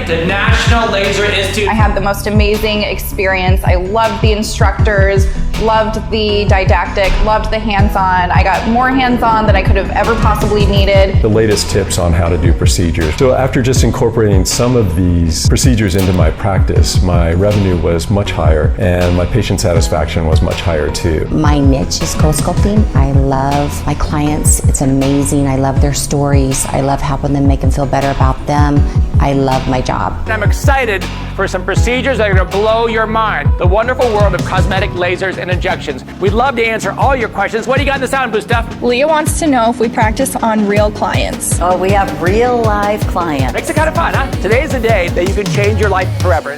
the National Laser Institute. I had the most amazing experience. I loved the instructors, loved the didactic, loved the hands-on. I got more hands-on than I could have ever possibly needed. The latest tips on how to do procedures. So after just incorporating some of these procedures into my practice, my revenue was much higher and my patient satisfaction was much higher too. My niche is co-sculpting. I love my clients. It's amazing. I love their stories. I love helping them make them feel better about them. I love my job. I'm excited for some procedures that are going to blow your mind. The wonderful world of cosmetic lasers and injections. We'd love to answer all your questions. What do you got in the sound booth, Steph? Leah wants to know if we practice on real clients. Oh, we have real live clients. Makes it kind of fun, huh? Today's the day that you can change your life forever.